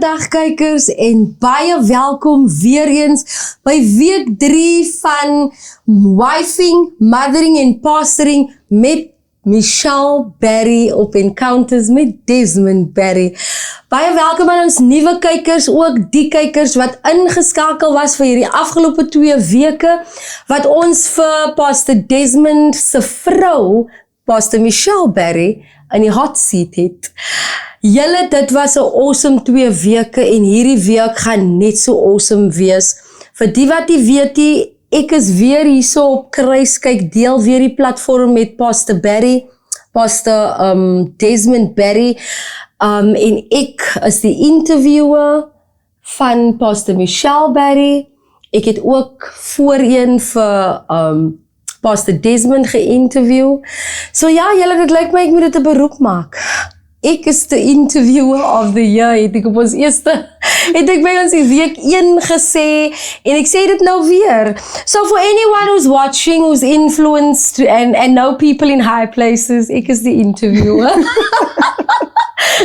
Goeiedag kykers en baie welkom weer eens by week 3 van Wifing, Mothering en Pastoring met Michelle Berry op Encounters met Desmond Berry. Baie welkom aan ons nuwe kykers, ook die kykers wat ingeskakel was vir hierdie afgelope 2 weke, wat ons vir Pastor Desmond se vrou, Pastor Michelle Berry, in die hot seat het. Julle, dit was 'n awesome 2 weke en hierdie week gaan net so awesome wees. Vir die wat nie weet nie, ek is weer hierso op Kruis, kyk deel weer die platform met Pastor Berry, Pastor Desmond Berry, en ek is die interviewer van Pastor Michelle Berry. Ek het ook voorheen vir Pastor Desmond geïnterview. So ja, julle, dit lyk my ek moet dit 'n beroep maak. Ek is the interviewer of the year, het ek op ons eerste, het ek by ons die week 1 gesê, en ek sê dit nou weer. So for anyone who's watching, who's influenced, and know people in high places, ek is the interviewer.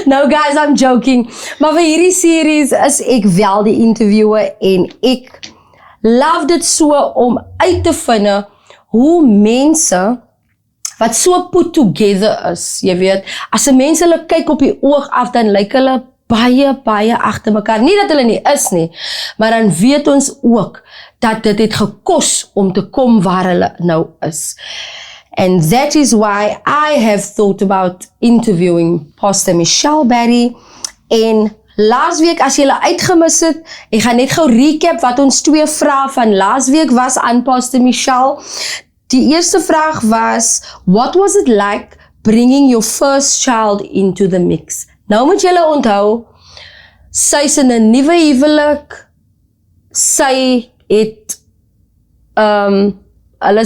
No guys, I'm joking. Maar vir hierdie series is ek wel die interviewer, en ek love dit so om uit te vind hoe mense wat so put together is, jy weet, as 'n mens hulle kyk op die oog af, dan lyk hulle baie agter mekaar. Nie dat hulle nie is nie, maar dan weet ons ook dat dit het gekos om te kom waar hulle nou is. And that is why I have thought about interviewing Pastor Michelle Berry. En laas week, as julle uitgemis het, ek gaan net gou recap wat ons 2 vrae van laas week was aan Pastor Michelle. Die eerste vraag was, what was it like bringing your first child into the mix? Nou moet julle onthou, sy is in 'n nuwe huwelik, sy het, hulle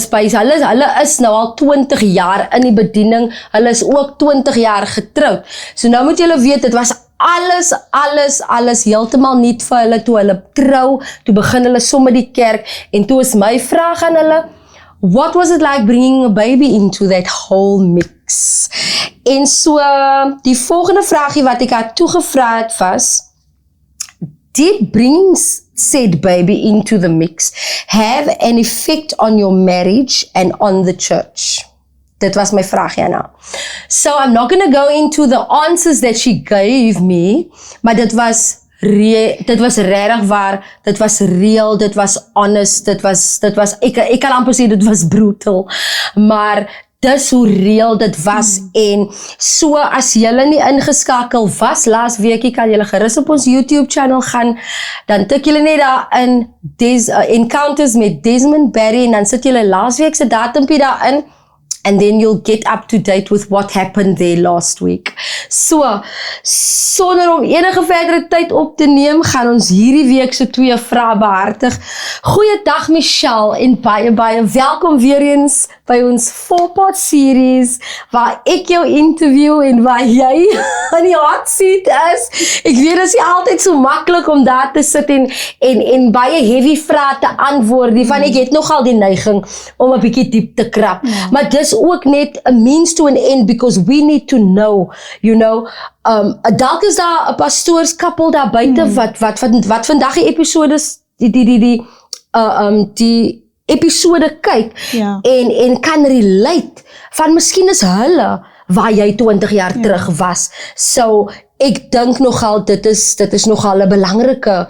is nou al 20 jaar in die bediening, hulle is ook 20 jaar getroud. So nou moet julle weet, dit was alles heeltemal niet vir hulle, toe hulle trou, toe begin hulle sommer die kerk, en toe is my vraag aan hulle, what was it like bringing a baby into that whole mix? En so, die volgende vraagie wat ek haar toegevra het was, did bringing said baby into the mix have an effect on your marriage and on the church? Dit was my vraagie aan haar. So I'm not going to go into the answers that she gave me, maar dit was regtig waar, dit was real, dit was honest, dit was ek kan amper sê dit was brutal, maar dis hoe real dit was. En so as julle nie ingeskakel was laas weekie, kan julle gerus op ons YouTube channel gaan, dan tik julle net daar in Encounters met Desmond Berry, en dan sit julle laas week se datumpie daarin, and then you'll get up to date with what happened there last week. So, sonder om enige verdere tyd op te neem, gaan ons hierdie week se 2 vrae behartig. Goeiedag Michelle, en baie welkom weer eens by ons 4-part series, waar ek jou interview en waar jy in die hot seat is. Ek weet, dit is nie altyd so maklik om daar te sit en baie heavy vrae te antwoord, die van ek het nogal die neiging om 'n bietjie diep te krap. Maar dis ook net a means to an end, because we need to know, you know, dalk is daar 'n pastoorskappel daar buite wat vandag die episodes die episode kyk, en kan relate van miskien is hulle waar jy 20 jaar terug was. So ek dink nogal dit is nogal 'n belangrike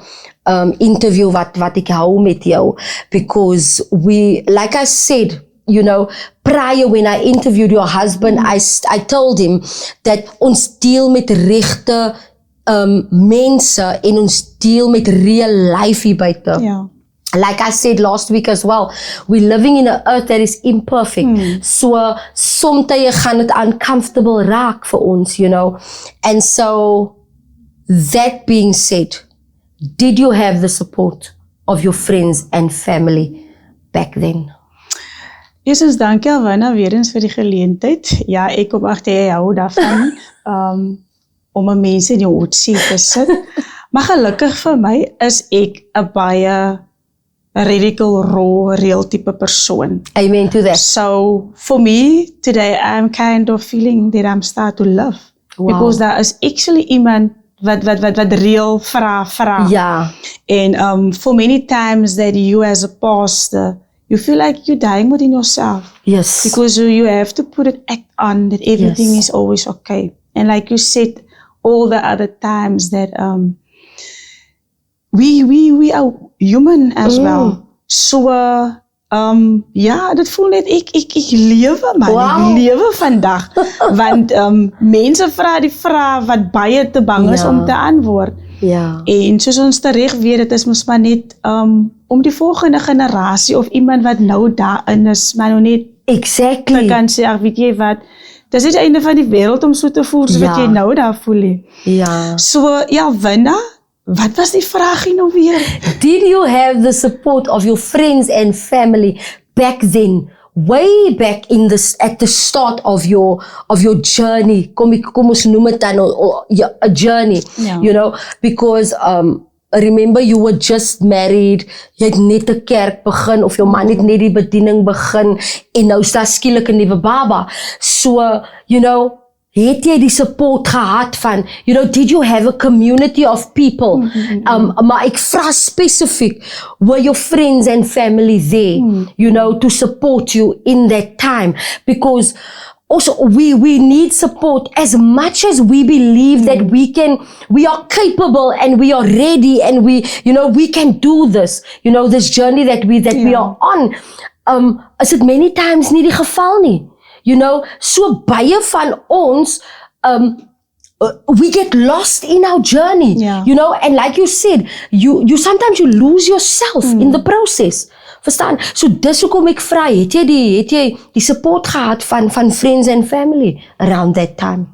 interview wat ek hou met jou, because we, like I said, you know, prior when I interviewed your husband, I told him that ons deel met regte mense, en ons deel met real life hier buite. Ja. Like I said last week as well, we're living in an earth that is imperfect. So somtye gaan dit uncomfortable raak vir ons, you know. And so, that being said, did you have the support of your friends and family back then? Eerstens, dankie Alwina weer eens vir die geleentheid. Ja, ek kom agter jy hou daarvan, om 'n mens in die hot seat te sit. Maar gelukkig vir my is ek 'n baie radical, raw, real type persoon. Amen to that. So, for me, today I'm kind of feeling that I'm start to love. Wow. Because daar is actually iemand wat real vra. Ja. And for many times that you as a pastor, you feel like you're dying within yourself. Yes. Because you have to put an act on that everything Yes. is always okay. And like you said, all the other times that we are human as well. So ja, dit voel net ek lewe man. Wow. Ek lewe vandag. Want mense vra die vraag wat baie te bang is om te antwoord. Ja. En soos ons tereg weet, dit is mos maar net om die volgende generasie of iemand wat nou daarin is, maar nou net Exactly. kan sê, ag weet jy wat, dis nie die einde van die wêreld om so te voel soos wat jy nou daar voel nie. Ja. So ja, Winna, wat was die vraagie nou weer? Did you have the support of your friends and family back then? Way back at the start of your journey. Kom ons noem dit dan a journey. Ja. You know, because remember you were just married, jy het net 'n kerk begin of jou man het net die bediening begin en nou is daar skielik 'n nuwe baba. So, you know, het jy die support gehad van, you know, did you have a community of people? Maar ek vra spesifiek, were your friends and family there, you know, to support you in that time? Because also we need support as much as we believe that we are capable and we are ready and we can do this, you know, this journey that we are on. Is it many times nie die geval nie. You know, so baie van ons, we get lost in our journey, you know, and like you said, you sometimes you lose yourself in the process. Verstaan? So dis hoekom ek vra, het jy die support gehad van friends and family around that time?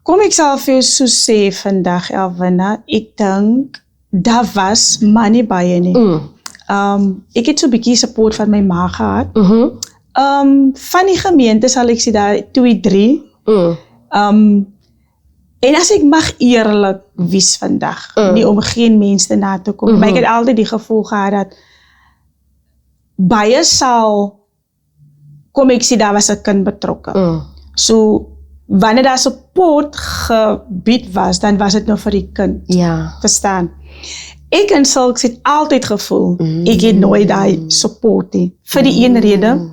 Kom ek sal vir jou so sê vandag, Elwina, ek dink daar was maar nie baie nie. Ek het so 'n bietjie support van my ma gehad. Van die gemeente sal ek sê daar 2, 3. En as ek mag eerlik wees vandag, nie om geen mens te na te kom, maar ek het altyd die gevoel gehad dat baie sal, kom ek sê daar was 'n kind betrokke. So wanneer daar support gebied was, dan was dit nou vir die kind. Ja. Verstaan? Ek en Silks het altyd gevoel, ek het nooit daai support nie. Vir die een rede,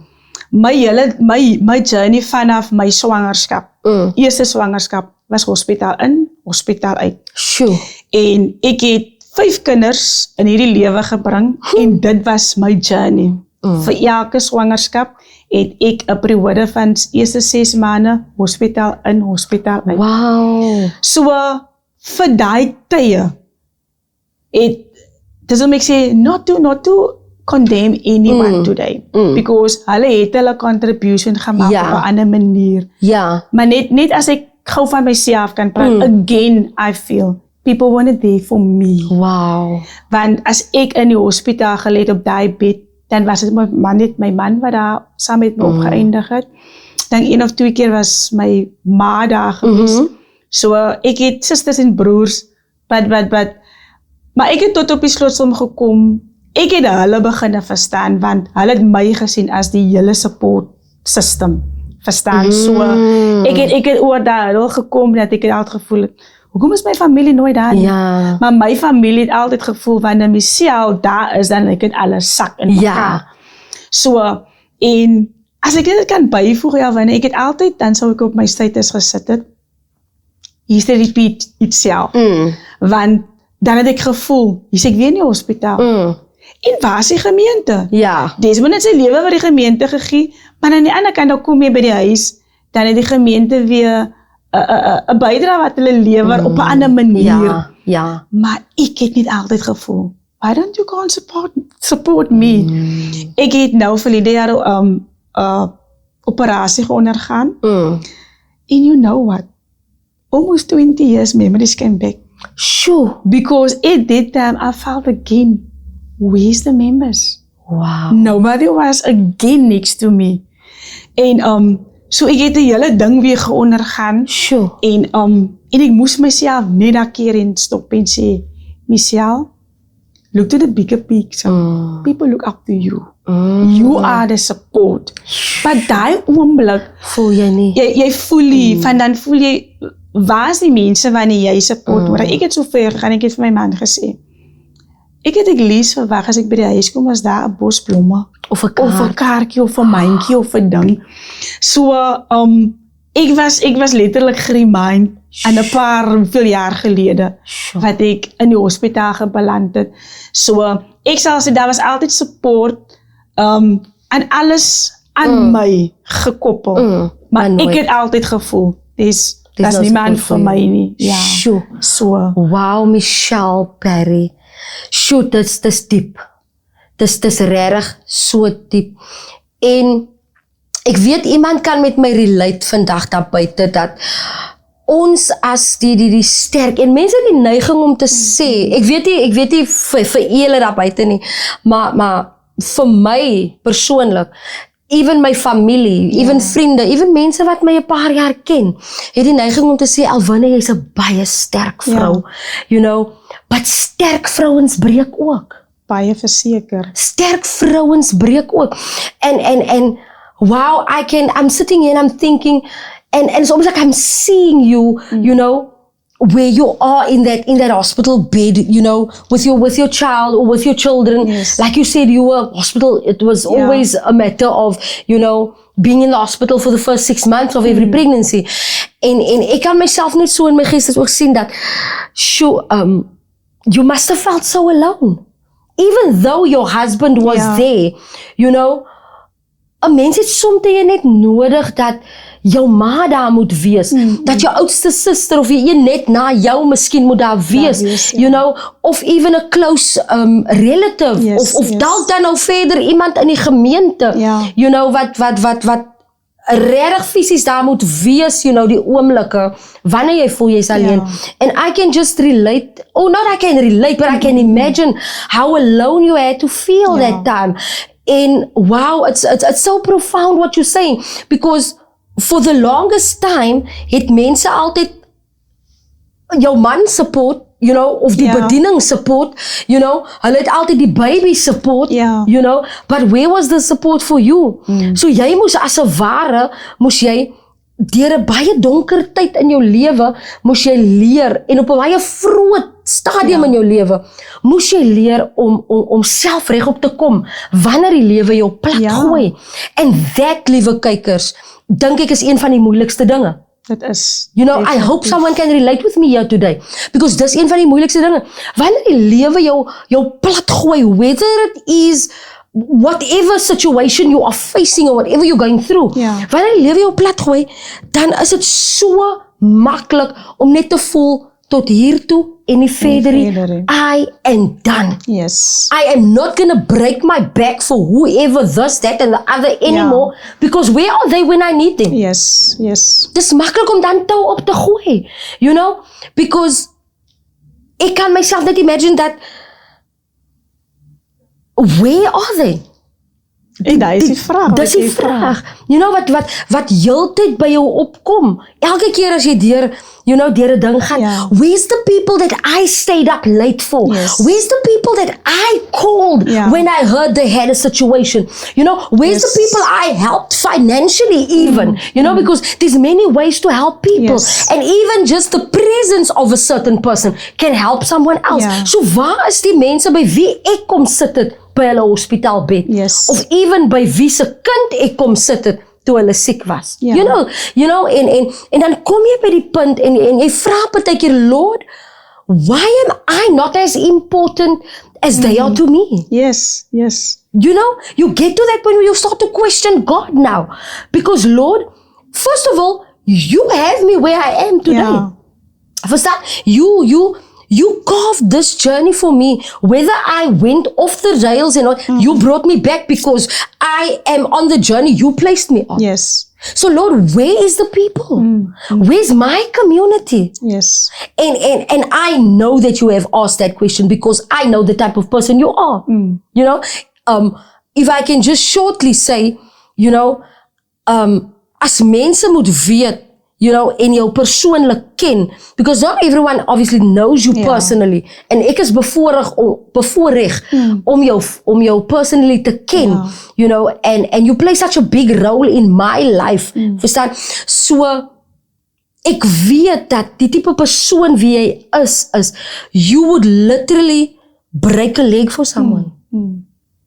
my journey vanaf my swangerskap, eerste swangerskap, was hospitaal in, hospitaal uit. Sure. En ek het 5 kinders in hierdie lewe gebring, en dit was my journey. Vir elke swangerskap het ek 'n periode van eerste 6 maande, hospitaal in, hospitaal uit. Wow. So, vir daai tye, dis om ek sê, not to condemn anyone today, because hulle het hulle contribution gemaak op 'n ander manier. Ja. Maar net as ek gou van myself kan praat, again, I feel, people weren't there for me. Wow. Want as ek in die hospitaal gelê het op daai bed, dan was dit net my man wat daar saam met my opgeëindig het. Dan 1 of 2 keer was my ma daar gewees. So ek het susters en broers, maar ek het tot op die slotsom gekom. Ek het hulle begin verstaan, want hulle het my gesien as die hele support system. Verstaan? So ek het oor daar gekom dat ek het altyd gevoel, hoekom is my familie nooit daar nie? Ja. Maar my familie het altyd gevoel, wanneer Michelle daar is, dan ek het alles sak in mekaar. Ja. So, en as ek dit kan byvoeg, wanneer ek het altyd, dan sou ek op my status gesit het, hier's die repeat itself. Want dan het ek gevoel, hier's ek weer in die hospitaal. En waar is die gemeente? Ja. Desmond het sy lewe wat die gemeente gegee, maar aan die ander kant, dan kom jy by die huis, dan het die gemeente weer 'n bydrae wat hulle lewer op 'n ander manier. Ja. Maar ek het niet altyd gevoel, why don't you go and support me? Ek het nou verlede jaar operasie ondergaan. And you know what? Almost 20 years memories came back. Sure. Because at that time I felt again, where's the members? Wow. Nobody was again next to me. En so ek het die hele ding weer geondergaan. Sure. En ek moes myself net daai keer in stop en sê, Michelle, look to the bigger picture. People look up to you. You are the support. Maar daai oomblik voel jy nie. Jy voel nie, van dan voel jy, waar is die mense wanneer jy support nodig? Ek het so ver gegaan, ek het vir my man gesê, ek lees verwag as ek by die huis kom, as daar 'n bos blomme, Of 'n kaartjie, of 'n mandjie, of 'n ding. So, ek was letterlik geremind en 'n paar hoeveel jaar gelede, wat ek in die hospitaal gebeland het. So, ek sal sê, daar was altyd support, en alles aan my gekoppel. Maar ek het altyd gevoel, dis niemand vir my nie. Ja, so. Wow, Michelle Perry. Shoot, dis diep. Dis regtig so diep. En ek weet iemand kan met my relate vandag daar buite dat ons as die sterk en mense het die neiging om te sê, ek weet nie vir julle daar buite nie, maar vir my persoonlik, even my familie, even vriende, even mense wat my 'n paar jaar ken, het die neiging om te sê, Alwina, jy's 'n baie sterk vrou, you know, but sterk vrouens breek ook. Baie verseker. Sterk vrouens breek ook. And wow, I'm sitting here and I'm thinking, and it's almost like I'm seeing you, you know, where you are in that hospital bed, you know, with your child or with your children. Yes. Like you said, you were hospital, it was always a matter of, you know, being in the hospital for the first 6 months of every pregnancy. En ek kan myself net so in my gees ook sien dat, you must have felt so alone. Even though your husband was there, you know, 'n mens het soms net nodig dat jou ma daar moet wees, dat jou oudste suster of een net na jou miskien moet daar wees, you know, of even a close relative, of dalk dan nou verder iemand in die gemeente, you know, wat regtig fisies daar moet wees, you know, die oomblikke, wanneer jy voel jy's alleen. And I can just relate, not I can relate, but I can imagine how alone you had to feel that time. And wow, it's so profound what you're saying, because for the longest time, het mense altyd jou man support, you know, of die bediening support, you know, hulle het altyd die baby support, you know, but where was the support for you? So jy moes as 'n ware, moes jy deur 'n baie donker tyd in jou lewe, moes jy leer, en op 'n baie vroeë stadium in jou lewe, moes jy leer om self regop te kom, wanneer die lewe jou plat gooi. And that, liewe kykers, dink ek is een van die moeilikste dinge. Dit is. You know, I hope someone can relate with me here today. Because dis een van die moeilikste dinge. Wanneer die lewe jou plat gooi, whether it is whatever situation you are facing or whatever you're going through. Wanneer die lewe jou plat gooi, dan is dit so maklik om net te voel tot hiertoe en nie verder. I am done. Yes. I am not going to break my back for whoever this, that and the other anymore, because where are they when I need them? Yes. Dis maklik om dan touw op te gooi, you know, because ek kan myself net imagine that, where are they? En daar is die vraag. Dis die vraag. You know, wat heeltyd by jou opkom. Elke keer as jy deur 'n ding gaan, where's the people that I stayed up late for? Where's the people that I called when I heard they had a situation? You know, where's the people I helped financially even? You know, because there's many ways to help people. And even just the presence of a certain person can help someone else. So waar is die mense by wie ek kom sit het by hulle hospitaalbed? Of even by wie se kind ek kom sit het toe hulle siek was. You know, en dan kom jy by die punt en jy vra partykeer, Lord, why am I not as important as they are to me? Yes. You know, you get to that point where you start to question God now. Because Lord, first of all, you have me where I am today. First that, you carved this journey for me. Whether I went off the rails or not, you brought me back because I am on the journey you placed me on. So Lord, where is the people? Where's my community? And I know that you have asked that question because I know the type of person you are. You know, if I can just shortly say, you know, as mense moet weet, you know, en jou persoonlik ken, because not everyone obviously knows you personally, en ek is bevoorreg om jou personally te ken, you know, and you play such a big role in my life, verstaan? So, ek weet dat die tipe persoon wie jy is, you would literally break a leg for someone.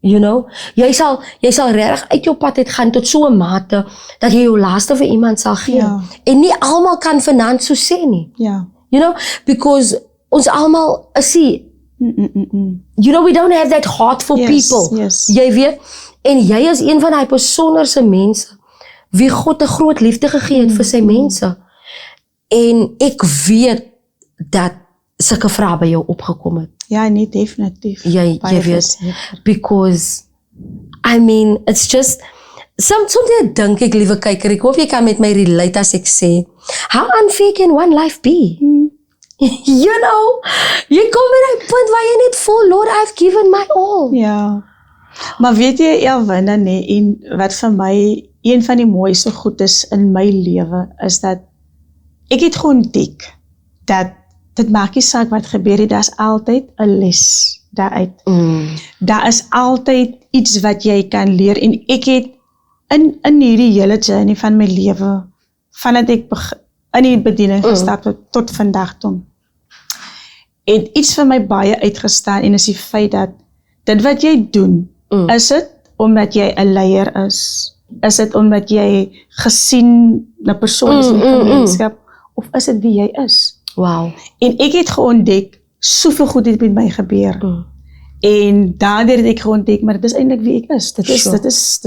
You know, jy sal regtig uit jou pad uit gaan tot so 'n mate dat jy jou laaste vir iemand sal gee. Ja. En nie almal kan vanaand so sê nie. Ja. You know, because ons almal is you know, we don't have that heart for people. Yes. Jy weet, en jy is een van daai besonderse mense wie God 'n groot liefde gegee het vir sy mense. En ek weet dat sulke vrae by jou opgekom het. Ja, nee, definitief. Jy Baie weet, verseker. because I mean, it's just soms dink ek, liewe kyker, ek hoop jy kan met my relate as ek sê, how unfair can one life be? You know, jy kom by die punt waar jy net voel, Lord, I've given my all. Ja. Maar weet jy, Elwina, nee, en wat vir my een van die mooiste goed is in my lewe, is dat ek het geontdek dat dit maak nie saak wat gebeur het, daar is altyd 'n les daaruit. Daar is altyd iets wat jy kan leer, en ek het in hierdie hele journey van my lewe, vandat ek in die bediening gestap het, tot vandag toe, het iets vir my baie uitgestaan, en is die feit dat dit wat jy doen, is dit omdat jy 'n leier is dit omdat jy gesien 'n persoon is in die gemeenskap, of is dit wie jy is? Wow. En ek het geontdek, soveel goed het met my gebeur. En daardeur het ek geontdek, maar dit is eintlik wie ek is. Dit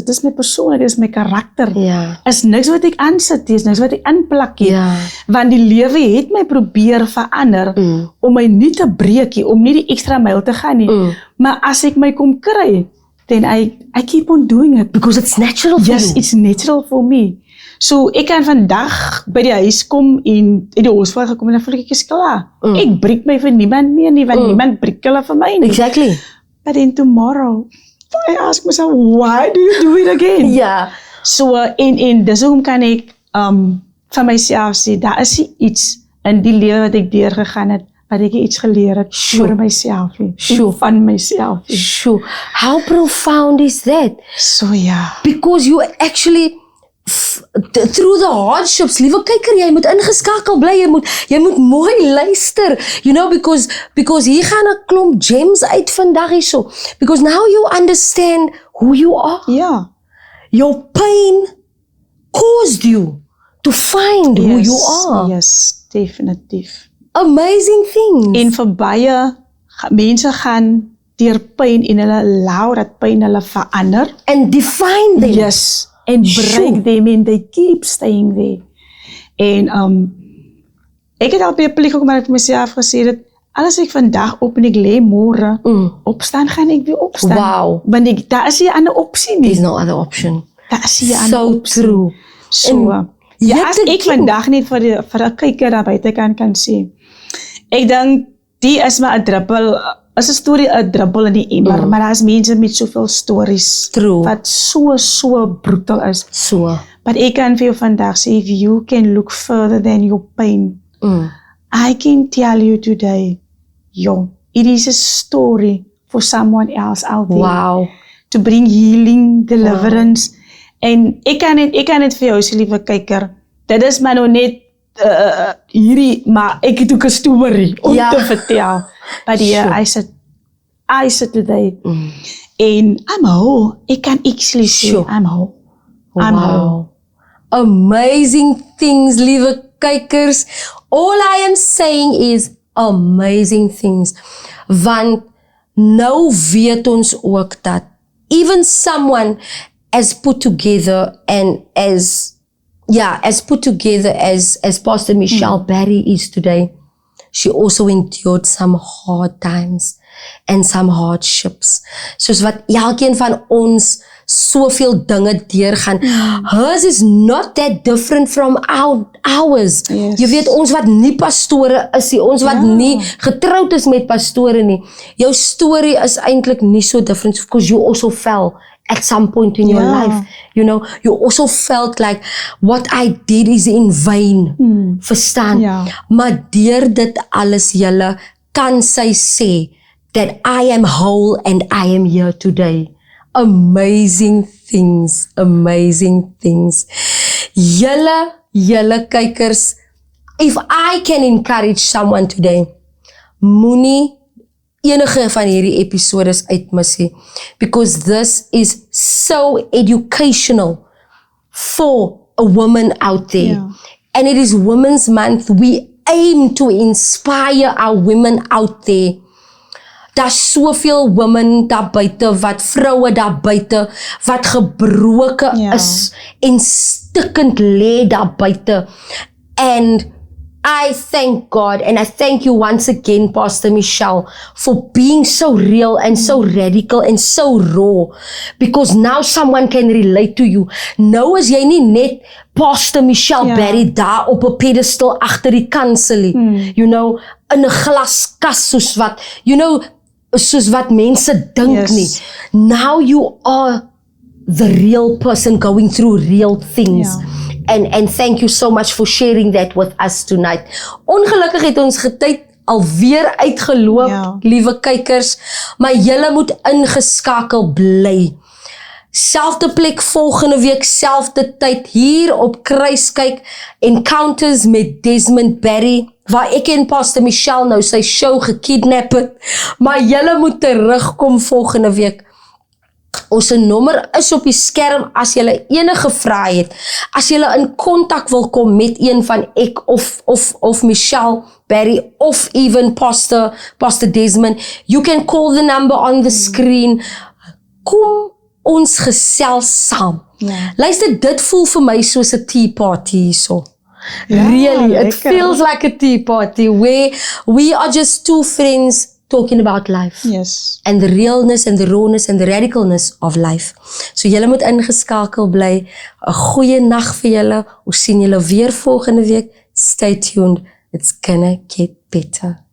is my persoonlikheid, dit is my karakter. Ja. Is niks wat ek aansit, is niks wat ek aanplak het. Ja. Want die lewe het my probeer verander, om my nie te breek nie, om nie die extra myl te gaan nie. Maar as ek my kom kry, then I keep on doing it. Because it's natural for Yes, you. it's natural for me. So ek kan vandag by die huis kom en in die hospitaal gekom en dan voel ek is klaar. Ek breek my vir niemand meer nie, want niemand breek hulle vir my nie. Exactly. But then tomorrow, I ask myself, why do you do it again? Ja. So, en dis hoekom kan ek van myself sê, daar is nie iets in die lewe wat ek deurgegaan het, wat ek iets geleer het Sure. vir myself nie, Sure. en van myself nie. Sure. How profound is that? So ja. Because you actually through the hardships, liewe kyker, jy moet ingeskakel bly, jy moet mooi luister, you know, because hier gaan 'n klomp gems uit vandag hierso, because now you understand who you are. Ja. Your pain caused you to find who you are. Yes, definitief. Amazing things. En vir baie mense gaan deur pyn en hulle allow dat pyn hulle verander. And define them. Yes. And break Sure. them and they keep staying there. En ek het al by 'n plek gekom waar ek vir myself gesê het, as ek vandag op en ek lê môre, opstaan gaan ek weer opstaan. Wow. Want daar is nie 'n ander opsie nie. There's no other option. Daar is nie 'n ander So opsie. true. So, En ja, as yet ek again- vandag net vir 'n kyker daar buite kan sê, ek dink die is maar 'n druppel, is 'n storie, 'n druppel in die emmer, maar daar is mense met soveel stories True. wat so brutal is. So. But ek kan vir jou vandag sê, if you can look further than your pain, I can tell you today, it is a story for someone else out there. Wow. To bring healing, deliverance. En ek kan net vir jou sê, liewe kyker, dit is maar nou net hierdie, maar ek het ook 'n storie om Ja. te vertel. But yeah, Sure. I said today, and I'm whole. Ek kan actually say, Sure. I'm whole. I'm whole. Amazing things, liewe kykers. All I am saying is amazing things. Want nou weet ons ook dat even someone as put together and as put together as Pastor Michelle Barry is today, she also endured some hard times and some hardships. Soos wat elkeen van ons soveel dinge deurgaan. Hers is not that different from ours. Yes. Jy weet, ons wat nie pastore is nie, ons wat nie getroud is met pastore nie. Jou storie is eintlik nie so different because you also fell at some point in your life. You know, you also felt like what I did is in vain. Verstaan? Ja. Maar deur dit alles julle kan sy sê that I am whole and I am here today. Amazing things, amazing things. Julle kykers, if I can encourage someone today, moenie enige van hierdie episodes uitmis nie, because this is so educational for a woman out there. Yeah. And it is Women's Month. We aim to inspire our women out there. Daar's soveel women daar buite, wat vroue daar buite, wat gebroken is en stikkend lê daar buite. And I thank God, and I thank you once again, Pastor Michelle, for being so real and so radical and so raw, because now someone can relate to you. Nou is jy nie net Pastor Michelle Berry daar op 'n pedestal agter die kanselie, you know, in 'n glaskas soos wat, you know, soos wat mense dink nie. Now you are the real person going through real things. And thank you so much for sharing that with us tonight. Ongelukkig het ons tyd alweer uitgeloop, liewe kykers, maar julle moet ingeskakel bly. Selfde plek volgende week, selfde tyd, hier op Kruiskyk, Encounters met Desmond Berry, waar ek en Pastor Michelle nou sy show gekidnap het, maar julle moet terugkom volgende week. Ons nommer is op die skerm as julle enige vrae het. As julle in kontak wil kom met een van ek of Michelle Berry of even Pastor Desmond, you can call the number on the screen. Kom ons gesels saam. Luister, dit voel vir my soos 'n tea party hierso. Really, it feels like a tea party where we are just two friends talking about life. Yes. And the realness and the rawness and the radicalness of life. So julle moet ingeskakel bly. 'n Goeie nag vir julle. Ons sien julle weer volgende week. Stay tuned. It's gonna get better.